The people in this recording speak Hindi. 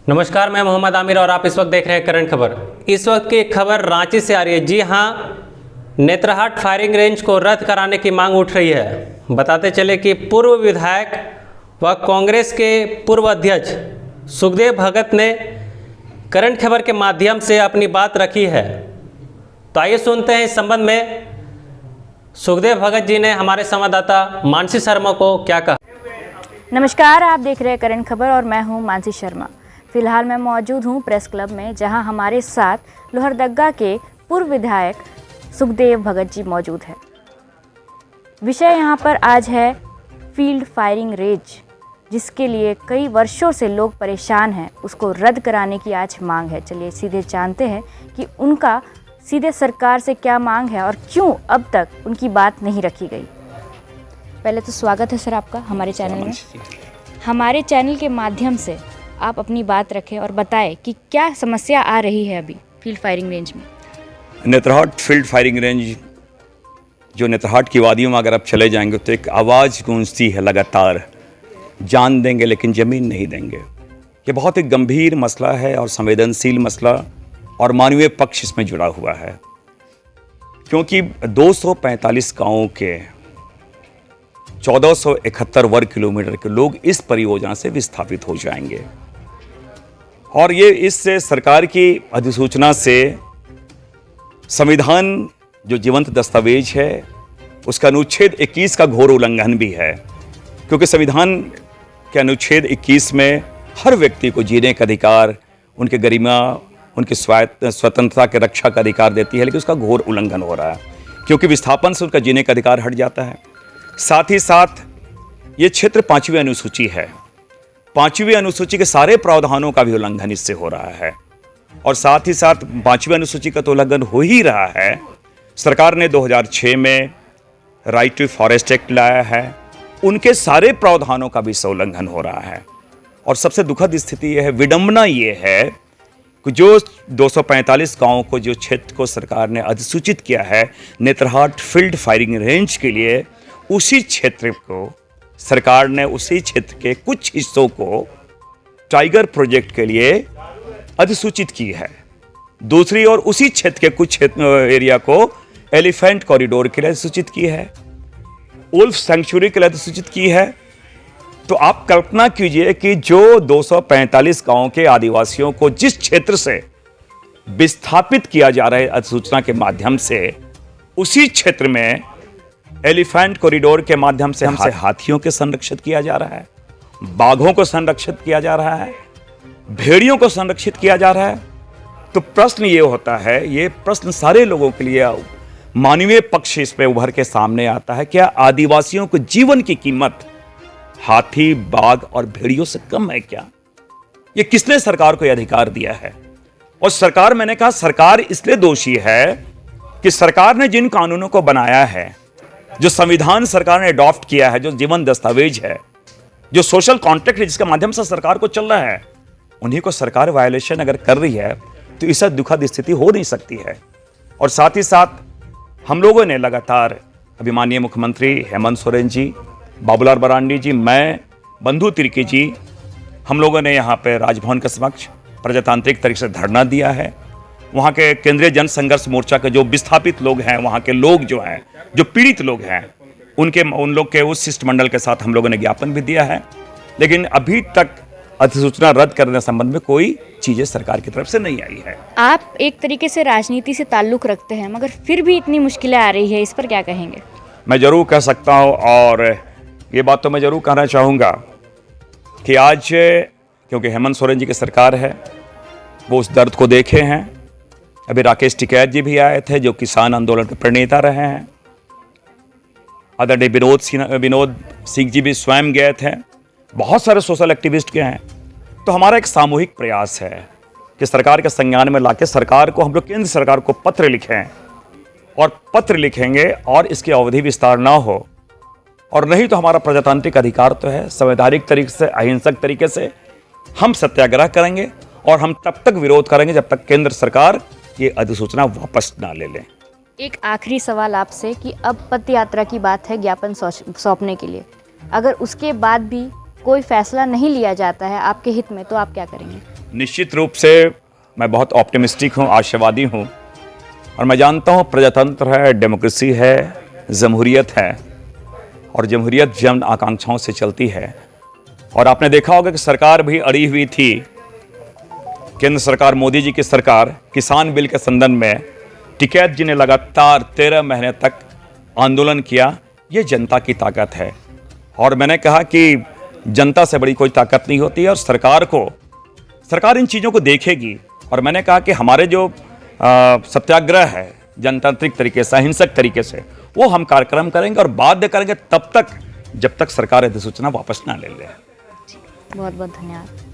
नमस्कार, मैं मोहम्मद आमिर और आप इस वक्त देख रहे हैं करंट खबर। इस वक्त की खबर रांची से आ रही है। जी हां, नेतरहाट फायरिंग रेंज को रद्द कराने की मांग उठ रही है। बताते चले कि पूर्व विधायक व कांग्रेस के पूर्व अध्यक्ष सुखदेव भगत ने करंट खबर के माध्यम से अपनी बात रखी है। तो आइए सुनते हैं इस संबंध में सुखदेव भगत जी ने हमारे संवाददाता मानसी शर्मा को क्या कहा। नमस्कार, आप देख रहे हैं करंट खबर और मैं हूं मानसी शर्मा। फिलहाल मैं मौजूद हूं प्रेस क्लब में, जहां हमारे साथ लोहरदगा के पूर्व विधायक सुखदेव भगत जी मौजूद हैं। विषय यहां पर आज है फील्ड फायरिंग रेंज, जिसके लिए कई वर्षों से लोग परेशान हैं, उसको रद्द कराने की आज मांग है। चलिए सीधे जानते हैं कि उनका सीधे सरकार से क्या मांग है और क्यों अब तक उनकी बात नहीं रखी गई। पहले तो स्वागत है सर आपका हमारे चैनल में। हमारे चैनल के माध्यम से आप अपनी बात रखें और बताएं कि क्या समस्या आ रही है अभी फील्ड फायरिंग रेंज में। नेतरहाट फील्ड फायरिंग रेंज, जो नेतरहाट की वादियों में अगर आप चले जाएंगे तो एक आवाज़ गूंजती है लगातार, जान देंगे लेकिन ज़मीन नहीं देंगे। ये बहुत एक गंभीर मसला है और संवेदनशील मसला, और मानवीय पक्ष इसमें जुड़ा हुआ है, क्योंकि 245 गाँवों के 1471 वर्ग किलोमीटर के लोग इस परियोजना से विस्थापित हो जाएंगे। और ये इससे सरकार की अधिसूचना से संविधान जो जीवंत दस्तावेज है उसका अनुच्छेद 21 का घोर उल्लंघन भी है, क्योंकि संविधान के अनुच्छेद 21 में हर व्यक्ति को जीने का अधिकार, उनके गरिमा, उनकी स्वतंत्रता के रक्षा का अधिकार देती है, लेकिन उसका घोर उल्लंघन हो रहा है, क्योंकि विस्थापन से उनका जीने का अधिकार हट जाता है। साथ ही साथ ये क्षेत्र 5वीं अनुसूची है, 5वीं अनुसूची के सारे प्रावधानों का भी उल्लंघन इससे हो रहा है। और साथ ही साथ 5वीं अनुसूची का तो उल्लंघन हो ही रहा है। सरकार ने 2006 में राइट टू फॉरेस्ट एक्ट लाया है, उनके सारे प्रावधानों का भी इससे उल्लंघन हो रहा है। और सबसे दुखद स्थिति यह है, विडंबना ये है कि जो 245 गाँवों को, जो क्षेत्र को सरकार ने अधिसूचित किया है नेतरहाट फील्ड फायरिंग रेंज के लिए, उसी क्षेत्र को सरकार ने, उसी क्षेत्र के कुछ हिस्सों को टाइगर प्रोजेक्ट के लिए अधिसूचित की है। दूसरी ओर उसी क्षेत्र के कुछ एरिया को एलिफेंट कॉरिडोर के लिए अधिसूचित की है, उल्फ सेंचुरी के लिए अधिसूचित की है। तो आप कल्पना कीजिए कि जो 245 गांवों के आदिवासियों को जिस क्षेत्र से विस्थापित किया जा रहा है अधिसूचना के माध्यम से, उसी क्षेत्र में एलिफेंट कॉरिडोर के माध्यम से हमसे हाथियों के संरक्षित किया जा रहा है, बाघों को संरक्षित किया जा रहा है, भेड़ियों को संरक्षित किया जा रहा है। तो प्रश्न ये होता है, ये प्रश्न सारे लोगों के लिए मानवीय पक्ष इस पे उभर के सामने आता है, क्या आदिवासियों को जीवन की कीमत हाथी, बाघ और भेड़ियों से कम है क्या? ये किसने सरकार को यह अधिकार दिया है? और सरकार, मैंने कहा सरकार इसलिए दोषी है कि सरकार ने जिन कानूनों को बनाया है, जो संविधान सरकार ने अडॉप्ट किया है, जो जीवन दस्तावेज है, जो सोशल कॉन्ट्रैक्ट है जिसके माध्यम से सरकार को चल रहा है, उन्हीं को सरकार वायलेशन अगर कर रही है तो इससे दुखद स्थिति हो नहीं सकती है। और साथ ही साथ हम लोगों ने लगातार अभी माननीय मुख्यमंत्री हेमंत सोरेन जी, बाबूलाल मरांडी जी, मैं, बंधु तिर्की जी, हम लोगों ने यहाँ पे राजभवन के समक्ष प्रजातांत्रिक तरीके से धरना दिया है। वहाँ के केंद्रीय जन संघर्ष मोर्चा के जो विस्थापित लोग हैं, वहाँ के लोग जो हैं, जो पीड़ित लोग हैं, उन लोग के उस शिष्टमंडल के साथ हम लोगों ने ज्ञापन भी दिया है, लेकिन अभी तक अधिसूचना रद्द करने संबंध में कोई चीजें सरकार की तरफ से नहीं आई है। आप एक तरीके से राजनीति से ताल्लुक रखते हैं, मगर फिर भी इतनी मुश्किलें आ रही है, इस पर क्या कहेंगे? मैं जरूर कह सकता हूँ, और ये बात तो मैं जरूर कहना चाहूँगा कि आज क्योंकि हेमंत सोरेन जी की सरकार है, वो उस दर्द को देखे हैं। अभी राकेश टिकैत जी भी आए थे, जो किसान आंदोलन के प्रणेता रहे हैं। आदरणीय विनोद सिंह जी भी स्वयं गए थे, बहुत सारे सोशल एक्टिविस्ट गए हैं। तो हमारा एक सामूहिक प्रयास है कि सरकार के संज्ञान में लाके सरकार को, हम लोग केंद्र सरकार को पत्र लिखें, और पत्र लिखेंगे और इसकी अवधि विस्तार ना हो, और नहीं तो हमारा प्रजातांत्रिक अधिकार तो है, संवैधानिक तरीके से, अहिंसक तरीके से हम सत्याग्रह करेंगे, और हम तब तक विरोध करेंगे जब तक केंद्र सरकार ये अधिसूचना वापस ना ले लें। एक आखिरी सवाल आपसे कि अब पद यात्रा की बात है ज्ञापन सौंपने के लिए, अगर उसके बाद भी कोई फैसला नहीं लिया जाता है आपके हित में, तो आप क्या करेंगे? निश्चित रूप से मैं बहुत ऑप्टिमिस्टिक हूँ, आशावादी हूँ, और मैं जानता हूँ प्रजातंत्र है, डेमोक्रेसी है, जमहूरियत है, और जमहूरियत जन आकांक्षाओं से चलती है। और आपने देखा होगा कि सरकार भी अड़ी हुई थी, केंद्र सरकार, मोदी जी की सरकार, किसान बिल के संदर्भ में टिकैत जी ने लगातार 13 महीने तक आंदोलन किया। ये जनता की ताकत है, और मैंने कहा कि जनता से बड़ी कोई ताकत नहीं होती है, और सरकार इन चीज़ों को देखेगी। और मैंने कहा कि हमारे जो सत्याग्रह है जनतांत्रिक तरीके से, अहिंसक तरीके से, वो हम कार्यक्रम करेंगे और बाध्य करेंगे तब तक जब तक सरकार अधिसूचना वापस ना ले ले। बहुत बहुत धन्यवाद।